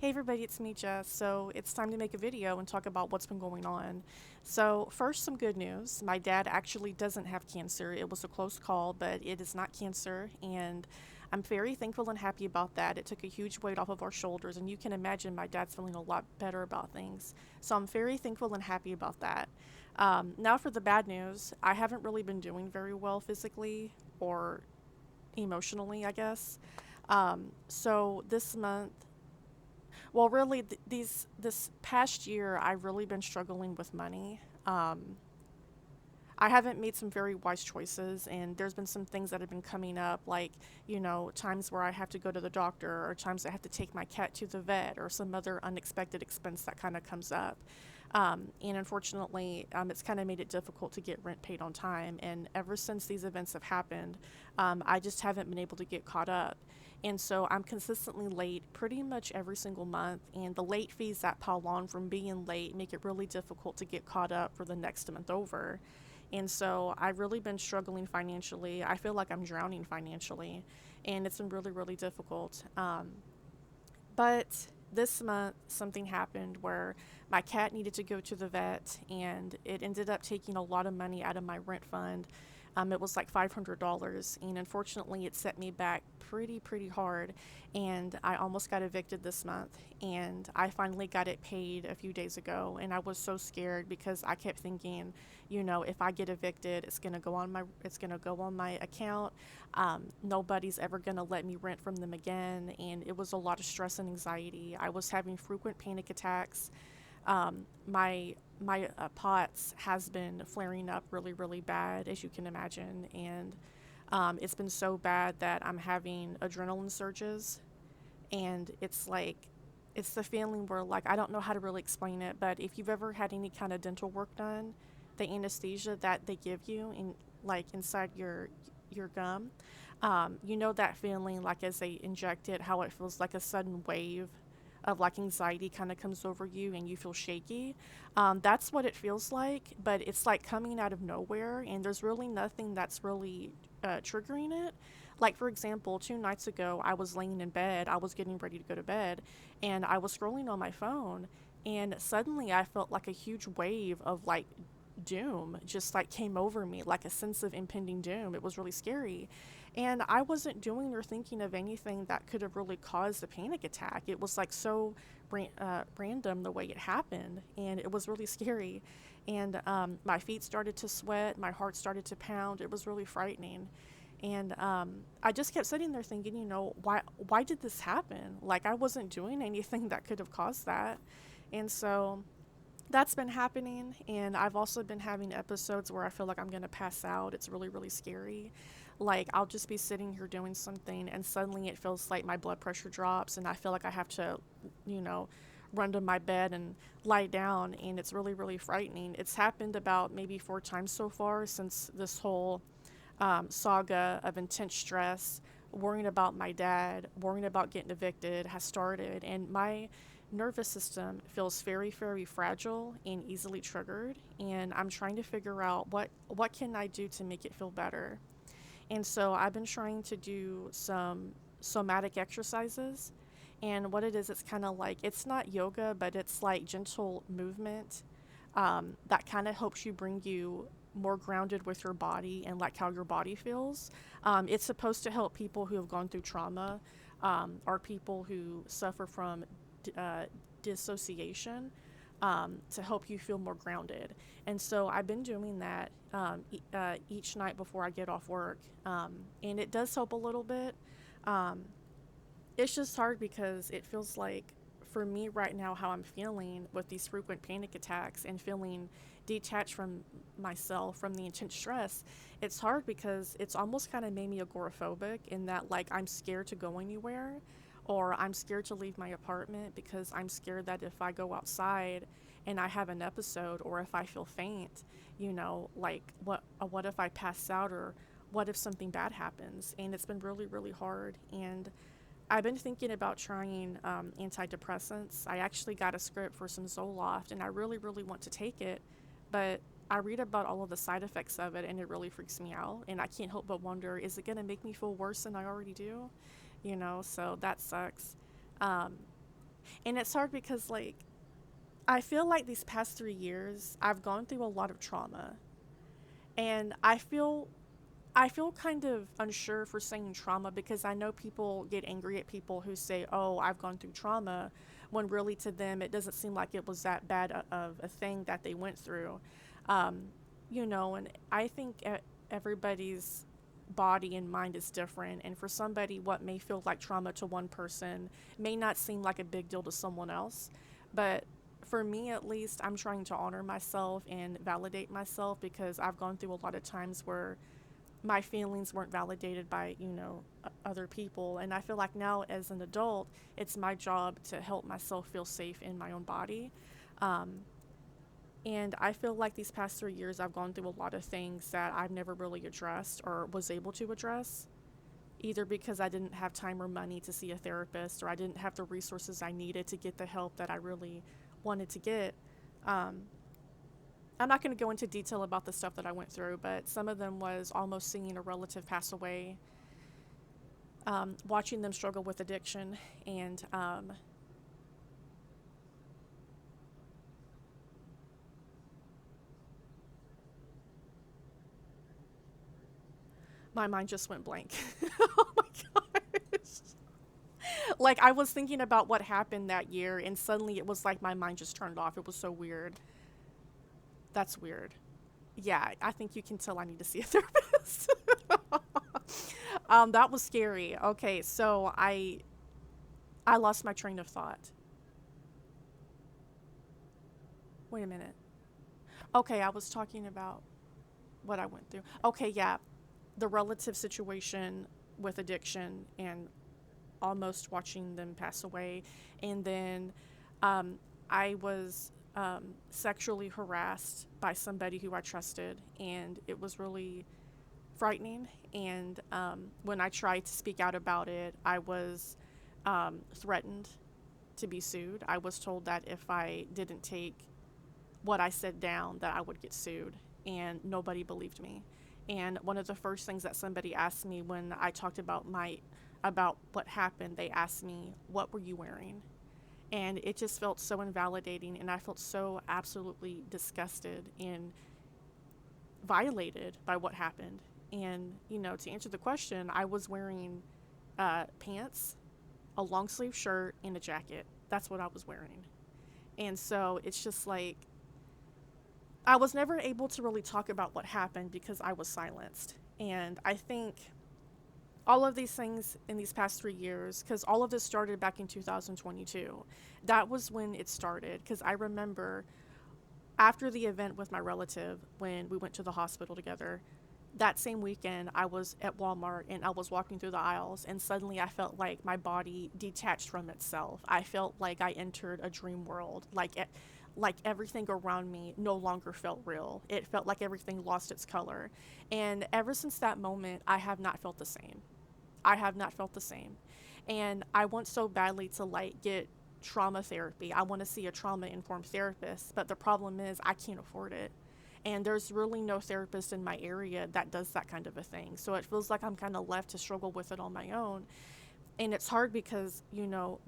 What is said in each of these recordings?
Hey everybody, it's me, Jess. So it's time to make a video and talk about what's been going on. So, first, some good news. My dad actually doesn't have cancer. It was a close call, but it is not cancer. And I'm very thankful and happy about that. It took a huge weight off of our shoulders. And you can imagine my dad's feeling a lot better about things. So, I'm very thankful and happy about that. Now, for the bad news, I haven't really been doing very well physically or emotionally, I guess. So, this month, well, really, this past year, I've really been struggling with money. Um, I haven't made some very wise choices, and there's been some things that have been coming up, like, times where I have to go to the doctor, or times I have to take my cat to the vet, or some other unexpected expense that kind of comes up. And unfortunately, it's kind of made it difficult to get rent paid on time. And ever since these events have happened, I just haven't been able to get caught up. And so I'm consistently late pretty much every single month. And the late fees that pile on from being late make it really difficult to get caught up for the next month over. And so I've really been struggling financially. I feel like I'm drowning financially, and it's been really, really difficult. But this month, something happened where my cat needed to go to the vet, and it ended up taking a lot of money out of my rent fund. It was like $500, and unfortunately, it set me back pretty hard. And I almost got evicted this month, and I finally got it paid a few days ago. And I was so scared because I kept thinking, if I get evicted, it's gonna go on my account. Nobody's ever going to let me rent from them again. And it was a lot of stress and anxiety. I was having frequent panic attacks. My POTS has been flaring up really bad, as you can imagine. And it's been so bad that I'm having adrenaline surges. And it's the feeling where, like, I don't know how to really explain it, but if you've ever had any kind of dental work done, the anesthesia that they give you in, like, inside your gum, that feeling, like, as they inject it, how it feels like a sudden wave of, like, anxiety kind of comes over you and you feel shaky. That's what it feels like, but it's like coming out of nowhere, and there's really nothing that's really triggering it. Like, for example, 2 nights ago, I was laying in bed, I was getting ready to go to bed, and I was scrolling on my phone, and suddenly I felt like a huge wave of, like, doom just, like, came over me, like a sense of impending doom. It was really scary. And I wasn't doing or thinking of anything that could have really caused a panic attack. It was, like, so random the way it happened, and it was really scary. And my feet started to sweat, my heart started to pound. It was really frightening. And I just kept sitting there thinking, why did this happen? Like, I wasn't doing anything that could have caused that. And so that's been happening. And I've also been having episodes where I feel like I'm going to pass out. It's really scary. Like, I'll just be sitting here doing something, and suddenly it feels like my blood pressure drops, and I feel like I have to, you know, run to my bed and lie down. And it's really frightening. It's happened about maybe 4 times so far since this whole saga of intense stress, worrying about my dad, worrying about getting evicted has started. And my nervous system feels very fragile and easily triggered. And I'm trying to figure out what can I do to make it feel better. And so I've been trying to do some somatic exercises. And what it is, it's kind of like, it's not yoga, but it's like gentle movement that kind of helps you bring you more grounded with your body and like how your body feels. It's supposed to help people who have gone through trauma, or people who suffer from uh, dissociation, to help you feel more grounded. And so I've been doing that each night before I get off work, and it does help a little bit. Um, it's just hard because it feels like, for me right now, how I'm feeling with these frequent panic attacks and feeling detached from myself from the intense stress. It's hard because it's almost kind of made me agoraphobic, in that, like, I'm scared to go anywhere, or I'm scared to leave my apartment because I'm scared that if I go outside and I have an episode, or if I feel faint, like, what if I pass out, or what if something bad happens? And it's been really hard. And I've been thinking about trying antidepressants. I actually got a script for some Zoloft, and I really want to take it, but I read about all of the side effects of it, and it really freaks me out. And I can't help but wonder, is it going to make me feel worse than I already do? So that sucks. Um, And it's hard because, like, I feel like these past 3 years, I've gone through a lot of trauma. And I feel kind of unsure for saying trauma because I know people get angry at people who say, "Oh, I've gone through trauma," when really to them it doesn't seem like it was that bad of a thing that they went through. Um, and I think everybody's body and mind is different, and for somebody, what may feel like trauma to one person may not seem like a big deal to someone else. But for me, at least, I'm trying to honor myself and validate myself because I've gone through a lot of times where my feelings weren't validated by other people, and I feel like now as an adult it's my job to help myself feel safe in my own body. Um, and I feel like these past 3 years I've gone through a lot of things that I've never really addressed or was able to address, either because I didn't have time or money to see a therapist, or I didn't have the resources I needed to get the help that I really wanted to get. um, I'm not going to go into detail about the stuff that I went through, but some of them was almost seeing a relative pass away, watching them struggle with addiction, and my mind just went blank. Oh my gosh. Like, I was thinking about what happened that year, and suddenly it was like my mind just turned off. It was so weird. That's weird. Yeah, I think you can tell I need to see a therapist. That was scary. Okay, so I lost my train of thought. Wait a minute. Okay, I was talking about what I went through. Okay, yeah, the relative situation with addiction and almost watching them pass away. And then um, I was sexually harassed by somebody who I trusted, and it was really frightening. And when I tried to speak out about it, I was threatened to be sued. I was told that if I didn't take what I said down, that I would get sued, and nobody believed me. And one of the first things that somebody asked me when I talked about what happened, they asked me, "What were you wearing?" And it just felt so invalidating, and I felt so absolutely disgusted and violated by what happened. And to answer the question, I was wearing pants, a long sleeve shirt, and a jacket. That's what I was wearing. And so it's just like I was never able to really talk about what happened because I was silenced. And I think all of these things in these past 3 years, because all of this started back in 2022, that was when it started. Because I remember after the event with my relative, when we went to the hospital together, that same weekend I was at Walmart and I was walking through the aisles, and suddenly I felt like my body detached from itself. I felt like I entered a dream world. Like everything around me no longer felt real. It felt like everything lost its color. And ever since that moment, I have not felt the same. I have not felt the same. And I want so badly to like get trauma therapy. I want to see a trauma informed therapist, but the problem is I can't afford it. And there's really no therapist in my area that does that kind of a thing. So it feels like I'm kind of left to struggle with it on my own. And it's hard because,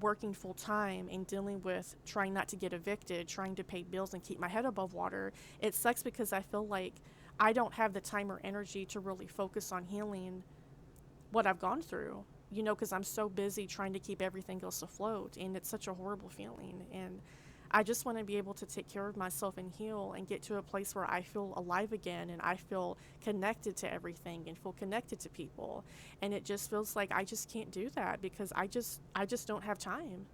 working full time and dealing with trying not to get evicted, trying to pay bills and keep my head above water, it sucks because I feel like I don't have the time or energy to really focus on healing what I've gone through, because I'm so busy trying to keep everything else afloat. And it's such a horrible feeling. And I just want to be able to take care of myself and heal and get to a place where I feel alive again and I feel connected to everything and feel connected to people. And it just feels like I just can't do that because I just don't have time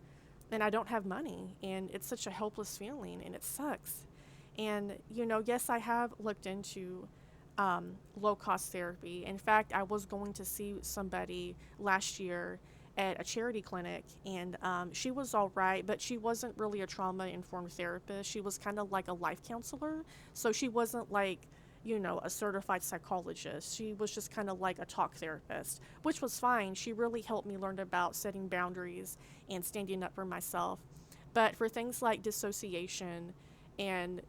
and I don't have money, and it's such a helpless feeling and it sucks. And yes, I have looked into low cost therapy. In fact, I was going to see somebody last year at a charity clinic, and she was all right, but she wasn't really a trauma informed therapist. She was kind of like a life counselor. So she wasn't like, a certified psychologist. She was just kind of like a talk therapist, which was fine. She really helped me learn about setting boundaries and standing up for myself. But for things like dissociation and,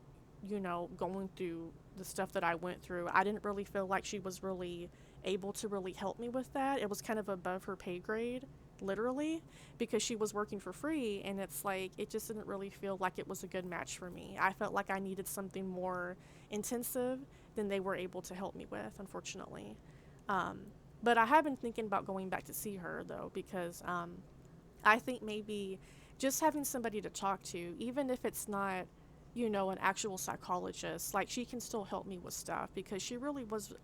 going through the stuff that I went through, I didn't really feel like she was really able to really help me with that. It was kind of above her pay grade. literally, because she was working for free, and it's like it just didn't really feel like it was a good match for me. I felt like I needed something more intensive than they were able to help me with, unfortunately. Um, but I have been thinking about going back to see her though, because I think maybe just having somebody to talk to, even if it's not, an actual psychologist, like she can still help me with stuff because she really was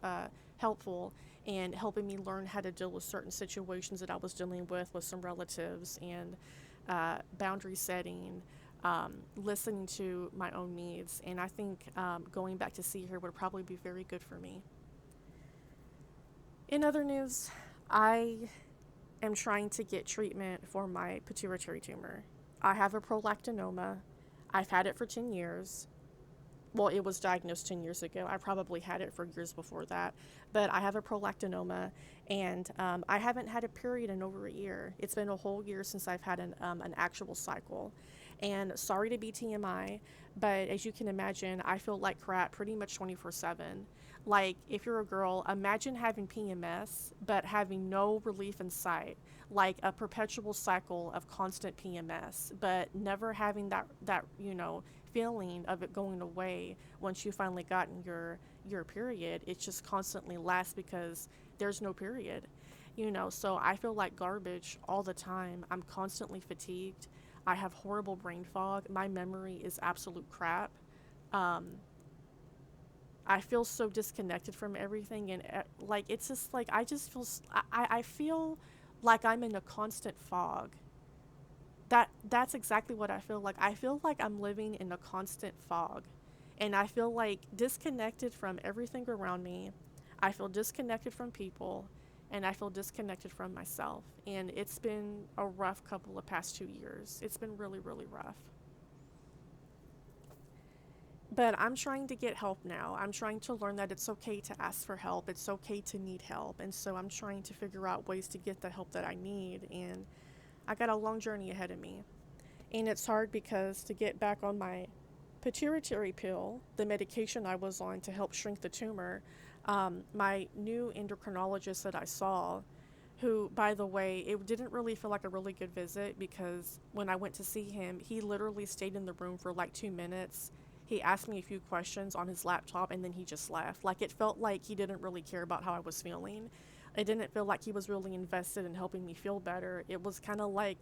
helpful in helping me learn how to deal with certain situations that I was dealing with some relatives, and boundary setting, listening to my own needs. And I think going back to see her would probably be very good for me. In other news, I am trying to get treatment for my pituitary tumor. I have a prolactinoma. I've had it for 10 years. Well, it was diagnosed 10 years ago. I probably had it for years before that. But I have a prolactinoma, and I haven't had a period in over a year. It's been a whole year since I've had an actual cycle. And sorry to be TMI, but as you can imagine, I feel like crap pretty much 24/7. Like, if you're a girl, imagine having PMS, but having no relief in sight. Like a perpetual cycle of constant PMS, but never having that feeling of it going away once you finally gotten your period. It just constantly lasts because there's no period. So I feel like garbage all the time. I'm constantly fatigued. I have horrible brain fog. My memory is absolute crap. Um, I feel so disconnected from everything, and like it's just like I just feel I feel like I'm in a constant fog. That's exactly what I feel like. I feel like I'm living in a constant fog, and I feel like disconnected from everything around me. I feel disconnected from people, and I feel disconnected from myself. And it's been a rough couple of past 2 years. It's been really, really rough. But I'm trying to get help now. I'm trying to learn that it's okay to ask for help. It's okay to need help. And so I'm trying to figure out ways to get the help that I need. And I got a long journey ahead of me. And it's hard because to get back on my pituitary pill, the medication I was on to help shrink the tumor, my new endocrinologist that I saw, who, by the way, it didn't really feel like a really good visit because when I went to see him, he literally stayed in the room for like 2 minutes. He asked me a few questions on his laptop and then he just left. Like, it felt like he didn't really care about how I was feeling. It didn't feel like he was really invested in helping me feel better. It was kind of like,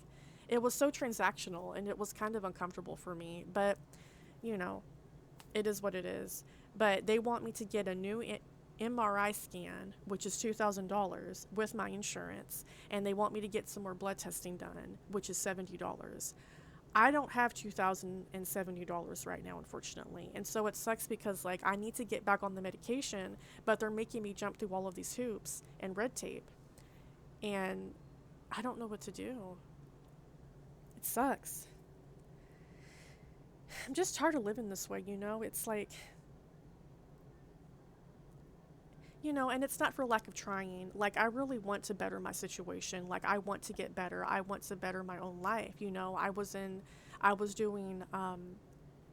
it was so transactional and it was kind of uncomfortable for me. But, you know, it is what it is. But they want me to get a new MRI scan, which is $2,000 with my insurance, and they want me to get some more blood testing done, which is $70. I don't have $2,070 right now, unfortunately. And so it sucks because like I need to get back on the medication, but they're making me jump through all of these hoops and red tape. And I don't know what to do. It sucks. I'm just tired of living this way. It's like, and it's not for lack of trying. Like, I really want to better my situation. Like, I want to get better. I want to better my own life. I was doing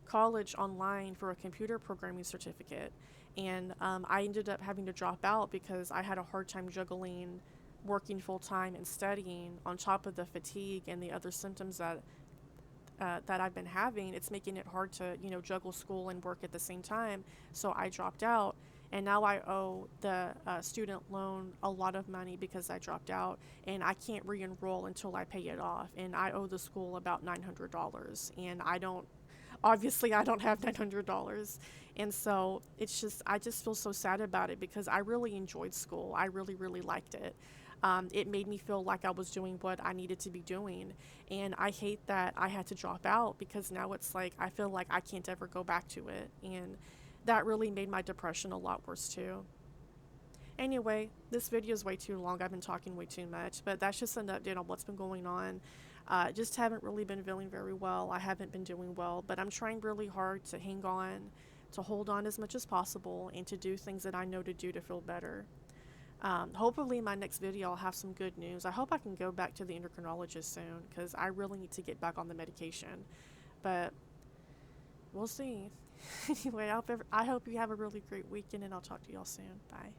college online for a computer programming certificate. And I ended up having to drop out because I had a hard time juggling working full time and studying on top of the fatigue and the other symptoms that I've been having. It's making it hard to, juggle school and work at the same time. So I dropped out, and now I owe the student loan a lot of money because I dropped out, and I can't re-enroll until I pay it off. And I owe the school about $900, and obviously I don't have $900. And so I just feel so sad about it because I really enjoyed school. I really, really liked it. It made me feel like I was doing what I needed to be doing. And I hate that I had to drop out because now it's like I feel like I can't ever go back to it. And that really made my depression a lot worse too. Anyway, this video is way too long. I've been talking way too much, but that's just an update on what's been going on. Just haven't really been feeling very well. I haven't been doing well, but I'm trying really hard to hang on, to hold on as much as possible, and to do things that I know to do to feel better. Hopefully in my next video I'll have some good news. I hope I can go back to the endocrinologist soon because I really need to get back on the medication. But we'll see. Anyway, I hope you have a really great weekend, and I'll talk to y'all soon. Bye.